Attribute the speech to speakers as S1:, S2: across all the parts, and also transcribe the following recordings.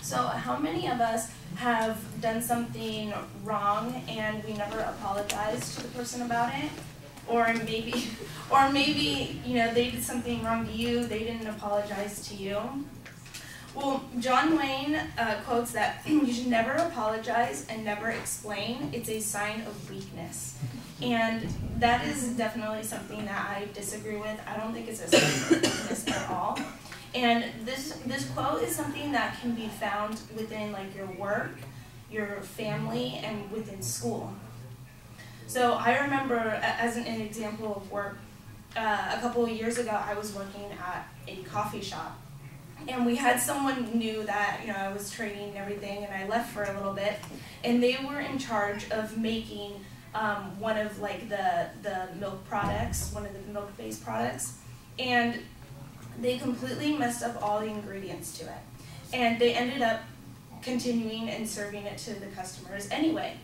S1: So how many of us have done something wrong and we never apologized to the person about it? Or maybe, you know, they did something wrong to you, they didn't apologize to you. Well, John Wayne quotes that you should never apologize and never explain. It's a sign of weakness. And that is definitely something that I disagree with. I don't think it's a sign of weakness at all. And this quote is something that can be found within like your work, your family, and within school. So I remember, as an example of work, a couple of years ago I was working at a coffee shop. And we had someone new that, you know, I was training and everything, and I left for a little bit. And they were in charge of making one of like the milk products, one of the milk-based products. And they completely messed up all the ingredients to it. And they ended up continuing and serving it to the customers anyway.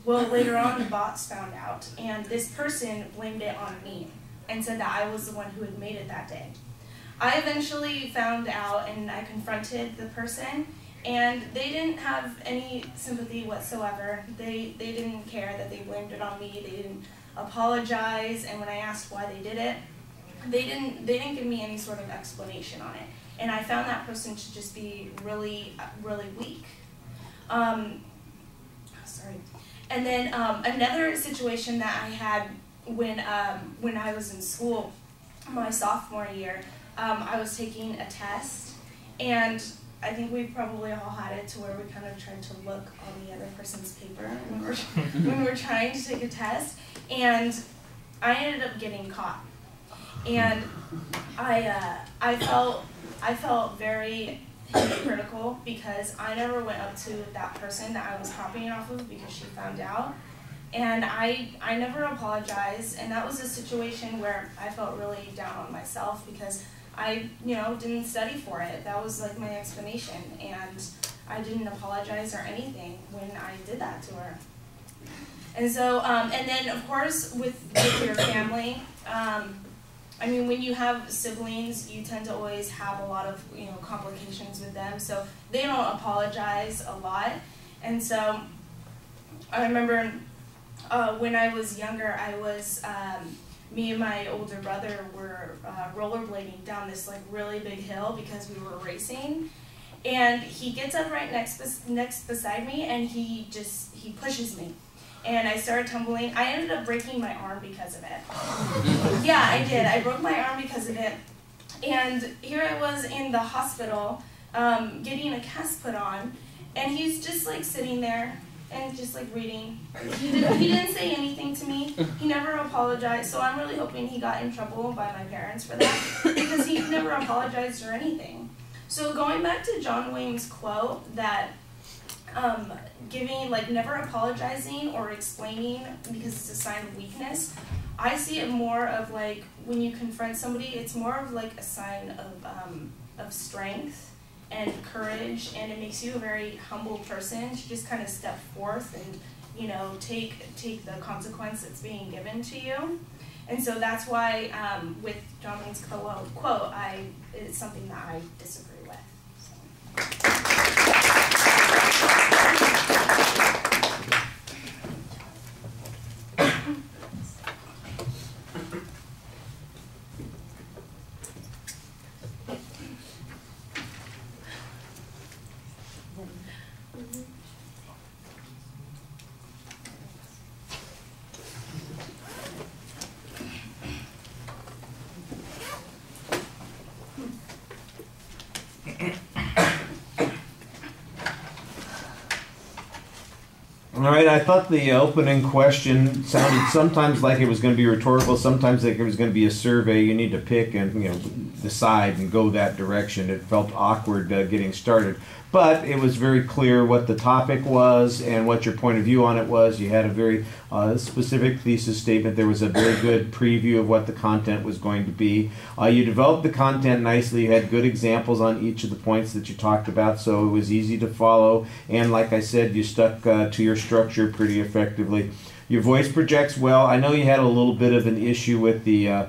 S1: Well, later on, the boss found out, and this person blamed it on me and said that I was the one who had made it that day. I eventually found out, and I confronted the person, and they didn't have any sympathy whatsoever. They didn't care that they blamed it on me. They didn't apologize, and when I asked why they did it, they didn't give me any sort of explanation on it. And I found that person to just be really, really weak. Sorry. And then another situation that I had when I was in school, my sophomore year, I was taking a test, and I think we probably all had it to where we kind of tried to look on the other person's paper when we're trying to take a test, and I ended up getting caught. And I felt very hypocritical because I never went up to that person that I was copying off of because she found out. And I never apologized, and that was a situation where I felt really down on myself because I, you know, didn't study for it. That was like my explanation, and I didn't apologize or anything when I did that to her. And so, and then of course with your family, I mean, when you have siblings, you tend to always have a lot of, you know, complications with them, so they don't apologize a lot. And so I remember when I was younger, me and my older brother were rollerblading down this like really big hill because we were racing, and he gets up right next beside me, and he pushes me, and I started tumbling. I ended up breaking my arm because of it. Yeah, I did. I broke my arm because of it, and here I was in the hospital getting a cast put on, and he's just like sitting there and just like reading. He didn't say anything to me. He never apologized, so I'm really hoping he got in trouble by my parents for that because he never apologized or anything. So going back to John Wayne's quote that never apologizing or explaining because it's a sign of weakness, I see it more of like when you confront somebody, it's more of like a sign of strength and courage, and it makes you a very humble person to just kind of step forth and, you know, take the consequence that's being given to you. And so that's why with John Wayne's quote, it's something that I disagree with. So.
S2: All right, I thought the opening question sounded sometimes like it was going to be rhetorical, sometimes like it was going to be a survey. You need to pick and, you know, decide and go that direction. It felt awkward getting started. But it was very clear what the topic was and what your point of view on it was. You had a very specific thesis statement. There was a very good preview of what the content was going to be. You developed the content nicely. You had good examples on each of the points that you talked about, so it was easy to follow. And like I said, you stuck to your structure pretty effectively. Your voice projects well. I know you had a little bit of an issue with the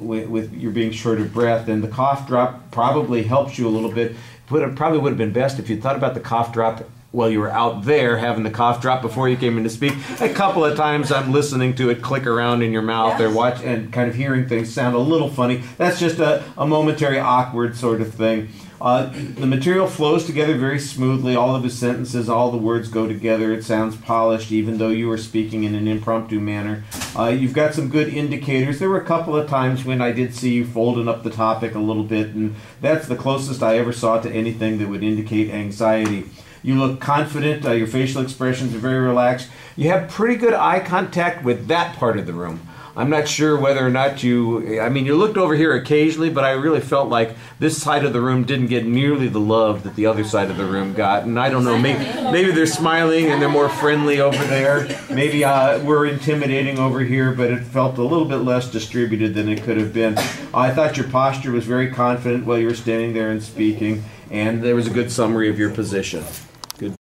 S2: with your being short of breath, and the cough drop probably helps you a little bit. probably would have been best if you thought about the cough drop while you were out there having the cough drop before you came in to speak. A couple of times I'm listening to it click around in your mouth or watch and kind of hearing things sound a little funny. That's just a momentary awkward sort of thing. The material flows together very smoothly. All of his sentences, all the words go together. It sounds polished even though you were speaking in an impromptu manner. You've got some good indicators. There were a couple of times when I did see you folding up the topic a little bit, and that's the closest I ever saw to anything that would indicate anxiety. You look confident. Your facial expressions are very relaxed. You have pretty good eye contact with that part of the room. I'm not sure whether or not you looked over here occasionally, but I really felt like this side of the room didn't get nearly the love that the other side of the room got. And I don't know, maybe they're smiling and they're more friendly over there. Maybe we're intimidating over here, but it felt a little bit less distributed than it could have been. I thought your posture was very confident while you were standing there and speaking, and there was a good summary of your position.